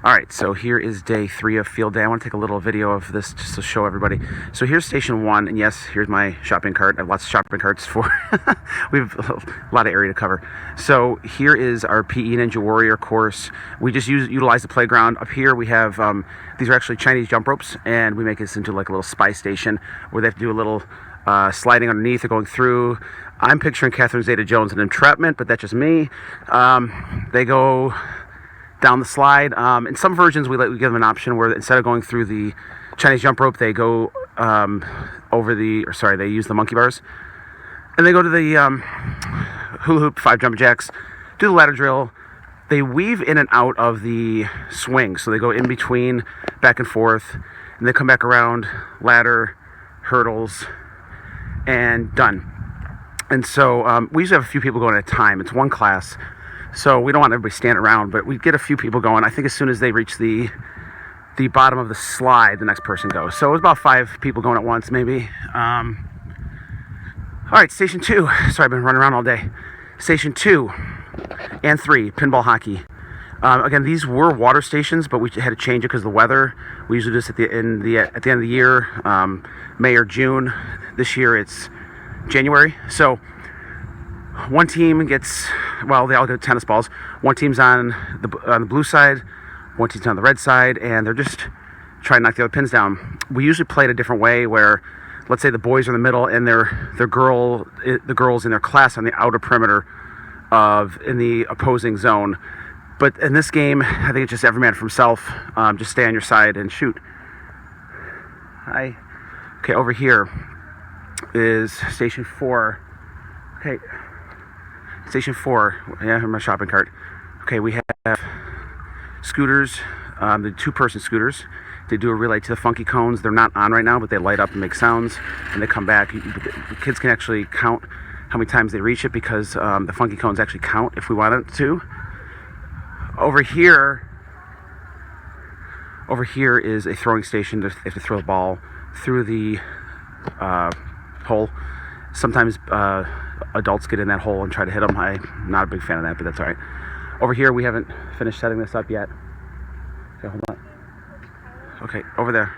All right, so here is day 3 of field day. I want to take a little video of this just to show everybody. So here's station 1, and yes, here's my shopping cart. I have lots of shopping carts for, we have a lot of area to cover. So here is our PE Ninja Warrior course. We just utilize the playground. Up here we have, these are actually Chinese jump ropes, and we make this into like a little spy station where they have to do a little sliding underneath or going through. I'm picturing Catherine Zeta-Jones in Entrapment, but that's just me. They go down the slide. In some versions, we give them an option where instead of going through the Chinese jump rope, they go they use the monkey bars. And they go to the hula hoop, 5 jumping jacks, do the ladder drill. They weave in and out of the swing. So they go in between, back and forth, and they come back around, ladder, hurdles, and done. And so we usually have a few people going at a time. It's one class. So we don't want everybody standing around, but we get a few people going. I think as soon as they reach the bottom of the slide, the next person goes. So it was about 5 people going at once, maybe. All right, station 2. Sorry, I've been running around all day. Station 2 and 3, pinball hockey. Again, these were water stations, but we had to change it because of the weather. We usually do this at the end of the year, May or June. This year it's January. So one team gets, well, they all get tennis balls. One team's on the blue side, one team's on the red side, and they're just trying to knock the other pins down. We usually play it a different way where, let's say the boys are in the middle and the girls in their class on the outer perimeter in the opposing zone. But in this game, I think it's just every man for himself. Just stay on your side and shoot. Hi. Okay, over here is station 4. Okay. Station 4, yeah, my shopping cart. Okay, we have scooters, the 2-person scooters. They do a relay to the funky cones. They're not on right now, but they light up and make sounds, and they come back. The kids can actually count how many times they reach it because the funky cones actually count if we want it to. Over here is a throwing station. They have to throw the ball through the hole. Sometimes adults get in that hole and try to hit them. I'm not a big fan of that, but that's all right. Over here, we haven't finished setting this up yet. Okay, hold on. Okay, over there.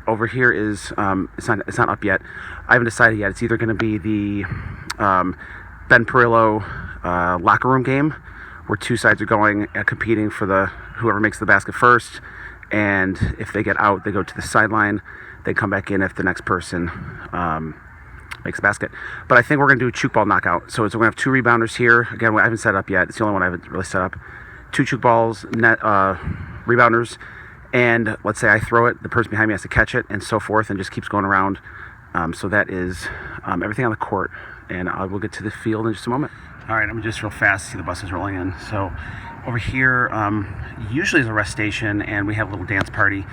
Over here is, it's not up yet. I haven't decided yet. It's either going to be the Ben Perillo locker room game, where 2 sides are going competing for whoever makes the basket first, and if they get out, they go to the sideline. They come back in if the next person makes the basket. But I think we're going to do a choke ball knockout. So we're going to have 2 rebounders here. Again, I haven't set up yet. It's the only one I haven't really set up. 2 choke balls, net rebounders, and let's say I throw it, the person behind me has to catch it, and so forth, and just keeps going around. So that is everything on the court, and I will get to the field in just a moment. All right, I'm just real fast. See the buses rolling in. So over here, usually is a rest station, and we have a little dance party.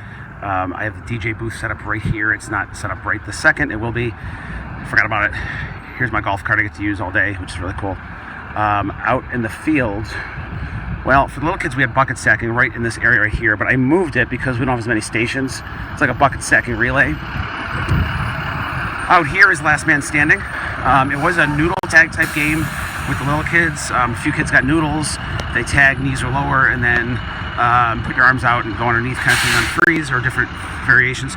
I have the DJ booth set up right here. It's not set up right this second. It will be. Forgot about it. Here's my golf cart I get to use all day, which is really cool. Out in the field, well, for the little kids, we had bucket stacking right in this area right here, but I moved it because we don't have as many stations. It's like a bucket stacking relay. Out here is last man standing. It was a noodle tag type game with the little kids. A few kids got noodles. They tag, knees are lower, and then put your arms out and go underneath kind of thing on freeze or different variations.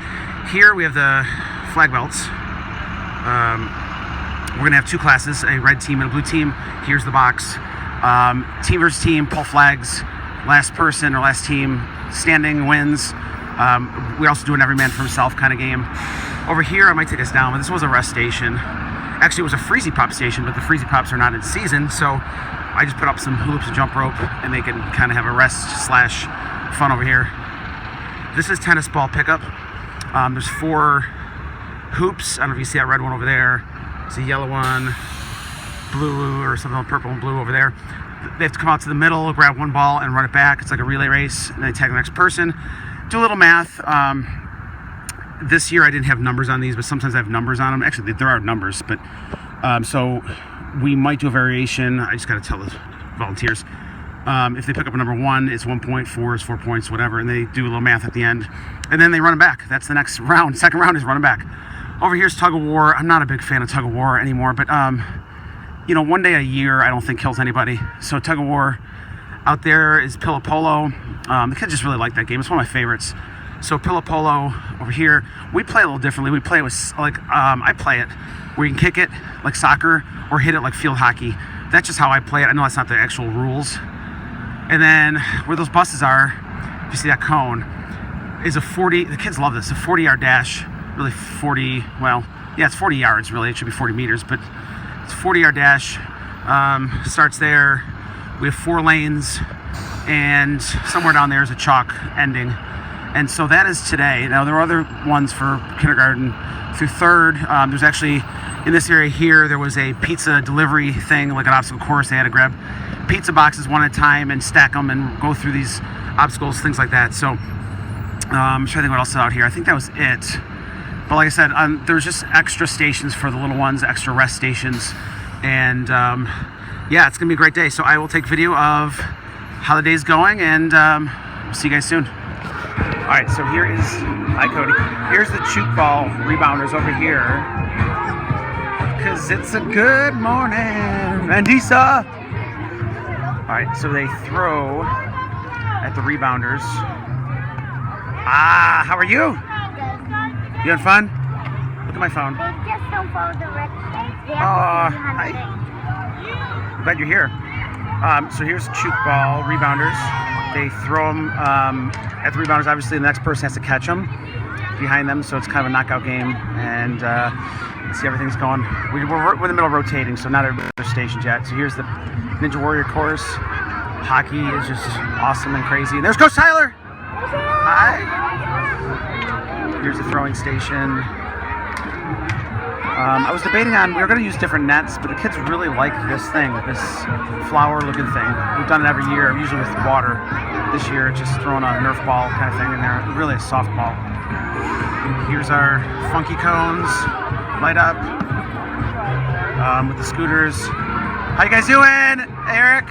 Here we have the flag belts. We're going to have 2 classes, a red team and a blue team. Here's the box. Team versus team, pull flags. Last person or last team standing wins. We also do an every man for himself kind of game. Over here, I might take us down, but this was a rest station. Actually, it was a Freezy Pop station, but the Freezy Pops are not in season, so I just put up some hoops and jump rope, and they can kind of have a rest/fun over here. This is tennis ball pickup. There's 4 hoops. I don't know if you see that red one over there. There's a yellow one, blue or something, purple and blue over there. They have to come out to the middle, grab 1 ball, and run it back. It's like a relay race, and they tag the next person. Do a little math. This year I didn't have numbers on these, but sometimes I have numbers on them. Actually, there are numbers, but so we might do a variation. I just got to tell the volunteers. If they pick up a number 1, it's 1 point, 4 is 4 points, whatever, and they do a little math at the end, and then they run it back. That's the next round. Second round is running back. Over here's tug of war. I'm not a big fan of tug of war anymore, but one day a year I don't think kills anybody. So tug of war, Out there is Pillow Polo. The kids just really like that game. It's one of my favorites. So Pillow Polo over here, we play a little differently. We play it with, like, I play it where you can kick it like soccer or hit it like field hockey. That's just how I play it. I know that's not the actual rules. And then where those buses are, if you see that cone, is a 40, the kids love this, a 40-yard dash. Really 40, well, yeah, it's 40 yards really. It should be 40 meters, but it's a 40-yard dash. Starts there. We have 4 lanes, and somewhere down there is a chalk ending. And so that is today. Now, there are other ones for kindergarten through 3rd. There's actually, in this area here, there was a pizza delivery thing, like an obstacle course. They had to grab pizza boxes one at a time and stack them and go through these obstacles, things like that. So I'm trying to think what else is out here. I think that was it. But like I said, there's just extra stations for the little ones, extra rest stations. And yeah, it's going to be a great day. So I will take video of how the day's going, and we'll see you guys soon. All right, so here is, hi Cody, here's the chook ball rebounders over here. Because it's a good morning, Mandisa. All right, so they throw at the rebounders. Ah, how are you? You having fun? Look at my phone. They just don't follow directions. They Oh, have to see how to hi. think. Glad you're here. So here's chook ball rebounders. They throw them at the rebounders. Obviously, the next person has to catch them behind them, so it's kind of a knockout game. And see, everything's going. We're in the middle of rotating, so not everybody's stationed yet. So here's the Ninja Warrior course. Hockey is just awesome and crazy. And there's Coach Tyler. Hi. Here's the throwing station. I was debating on, we were going to use different nets, but the kids really like this thing, this flower-looking thing. We've done it every year, usually with water. This year, it's just throwing a Nerf ball kind of thing in there. Really a soft ball. Here's our funky cones, light up, with the scooters. How you guys doing, Eric?